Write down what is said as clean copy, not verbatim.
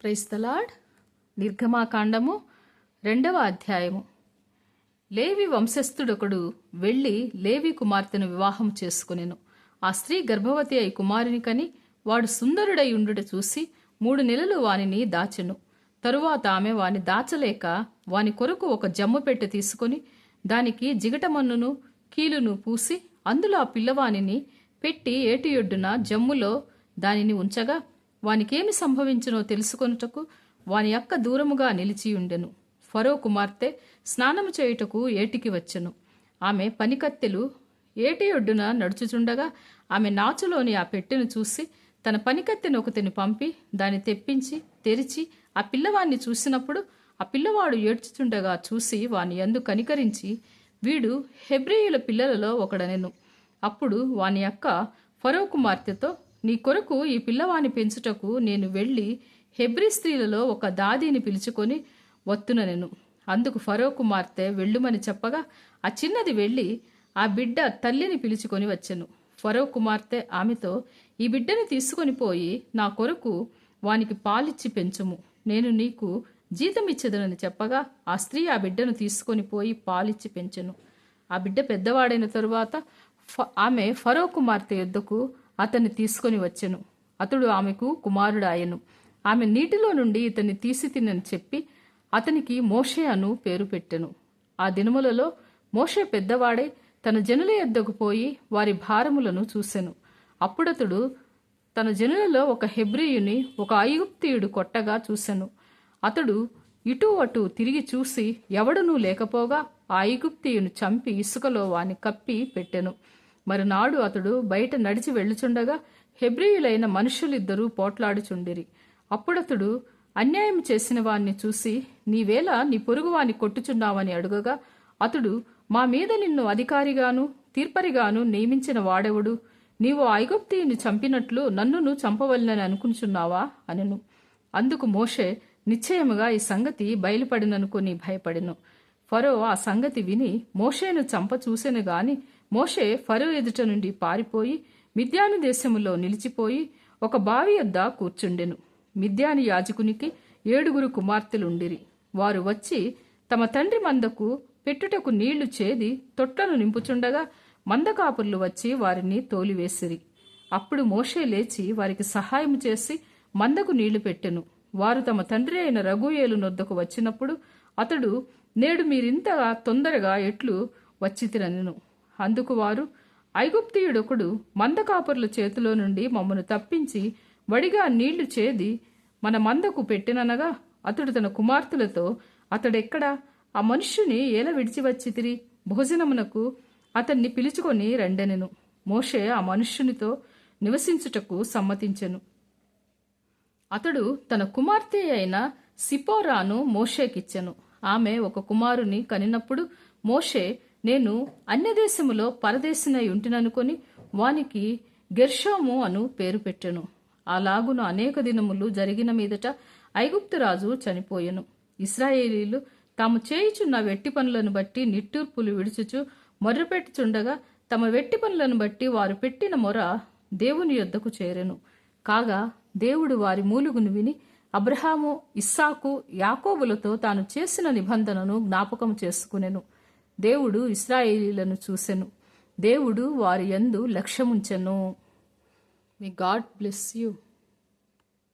Praise the lord. నిర్గమాకాండము 2వ అధ్యాయము. లేవి వంశస్థుడొకడు వెళ్లి లేవి కుమార్తెను వివాహం చేసుకునెను. ఆ స్త్రీ గర్భవతి అయి కుమారుని కని వాడు సుందరుడై ఉండుట చూసి 3 నెలలు వానిని దాచెను. తరువాత ఆమె వాని దాచలేక వాని కొరకు ఒక జమ్ము పెట్టె తీసుకొని దానికి జిగటమన్నును కీలును పూసి అందులో ఆ పిల్లవానిని పెట్టి ఏటియొడ్డున జమ్ములో దానిని ఉంచగా వానికేమి సంభవించునో తెలుసుకొనుటకు వాని అక్క దూరముగా నిలిచియుండెను. ఫరో కుమార్తె స్నానము చేయుటకు ఏటికి వచ్చెను. ఆమె పనికత్తెలు ఏటి ఒడ్డున నడుచుచుండగా ఆమె నాచులోని ఆ పెట్టెను చూసి తన పనికత్తెను ఒకతిని పంపి దాన్ని తెప్పించి తెరిచి ఆ పిల్లవాన్ని చూసినప్పుడు ఆ పిల్లవాడు ఏడ్చుచుండగా చూసి వాని యందు కనికరించి వీడు హెబ్రీయుల పిల్లలలో ఒకడనెను. అప్పుడు వాని అక్క ఫరో కుమార్తెతో, నీ కొరకు ఈ పిల్లవాని పెంచుటకు నేను వెళ్లి హెబ్రీ స్త్రీలలో ఒక దాదీని పిలుచుకొని వత్తుననెను. అందుకు ఫరో కుమార్తె వెళ్ళుమని చెప్పగా ఆ చిన్నది వెళ్లి ఆ బిడ్డ తల్లిని పిలుచుకొని వచ్చెను. ఫరో కుమార్తె ఆమెతో, ఈ బిడ్డని తీసుకొని పోయి నా కొరకు వానికి పాలిచ్చి పెంచుము, నేను నీకు జీతమిచ్చెదనని చెప్పగా ఆ స్త్రీ ఆ బిడ్డను తీసుకొని పోయి పాలిచ్చి పెంచెను. ఆ బిడ్డ పెద్దవాడైన తరువాత ఆమె ఫరో కుమార్తె యొద్దకు అతన్ని తీసుకొని వచ్చెను. అతడు ఆమెకు కుమారుడాయెను. ఆమె నీటిలో నుండి ఇతన్ని తీసి తినని చెప్పి అతనికి మోషే అను పేరు పెట్టెను. ఆ దినములలో మోషే పెద్దవాడై తన జనుల యొద్దకు పోయి వారి భారములను చూసెను. అప్పుడతడు తన జనులలో ఒక హెబ్రీయుని ఒక ఐగుప్తీయుడు కొట్టగా చూసెను. అతడు ఇటు అటు తిరిగి చూసి ఎవడనూ లేకపోగా ఆ ఐగుప్తీయుని చంపి ఇసుకలో వాని కప్పి పెట్టెను. మరునాడు అతడు బయట నడిచి వెళ్ళుచుండగా హెబ్రీయులైన మనుషులిద్దరూ పోట్లాడుచుండిరి. అప్పుడతడు అన్యాయం చేసిన వాణ్ణి చూసి, నీవేళ నీ పొరుగువాని కొట్టుచున్నావని అడుగగా అతడు, మా మీద నిన్ను అధికారిగాను తీర్పరిగాను నియమించిన వాడెవడు? నీవు ఐగుప్తీయుని చంపినట్లు నన్నును చంపవలనని అనుకుంటున్నావా అనెను. అందుకు మోషే, నిశ్చయముగా ఈ సంగతి బయలుపడిననుకుని భయపడెను. ఫరో ఆ సంగతి విని మోషేను చంప చూసెను గాని మోషే ఫరో ఎదుట నుండి పారిపోయి మిద్యాను దేశములో నిలిచిపోయి ఒక బావి యొద్ద కూర్చుండెను. మిద్యాని యాజకునికి 7 కుమార్తెలుండిరి. వారు వచ్చి తమ తండ్రి మందకు పెట్టుటకు నీళ్లు చేది తొట్లను నింపుచుండగా మందకాపుర్లు వచ్చి వారిని తోలివేసిరి. అప్పుడు మోషే లేచి వారికి సహాయం చేసి మందకు నీళ్లు పెట్టెను. వారు తమ తండ్రి అయిన రగూయేలు నొద్దకు వచ్చినప్పుడు అతడు, నేడు మీరింతగా తొందరగా ఎట్లు వచ్చితిరనెను. అందుకు వారు, ఐగుప్తీయుడొకడు మందకాపుర్ల చేతిలో నుండి మమ్మను తప్పించి వడిగా నీళ్లు చేది మన మందకు పెట్టిననగా అతడు తన కుమార్తెలతో, అతడెక్కడా? ఆ మనుష్యుని ఎలా విడిచి వచ్చితిరి? భోజనమునకు అతన్ని పిలుచుకొని రండెనెను. మోషే ఆ మనుష్యునితో నివసించుటకు సమ్మతించెను. అతడు తన కుమార్తె అయిన సిపోరాను మోషేకిచ్చెను. ఆమె ఒక కుమారుని కనినప్పుడు మోషే, నేను అన్యదేశములో పరదేశినై ఉంటిననుకొని వానికి గెర్షోము అను పేరు పెట్టెను. అలాగున అనేక దినములు జరిగిన మీదట ఐగుప్తురాజు చనిపోయెను. ఇశ్రాయేలీలు తాము చేయుచున్న వెట్టి పనులను బట్టి నిట్టూర్పులు విడుచుచు మొర్రపెట్టుచుండగా తమ వెట్టి పనులను బట్టి వారు పెట్టిన మొర దేవుని యొద్దకు చేరెను. కాగా దేవుడు వారి మూలుగును విని అబ్రహాము, ఇస్సాకు, యాకోబులతో తాను చేసిన నిబంధనను జ్ఞాపకం చేసుకునెను. దేవుడు ఇశ్రాయేలీలను చూసెను. దేవుడు వారి యందు లక్ష్యముంచెను. May God bless you.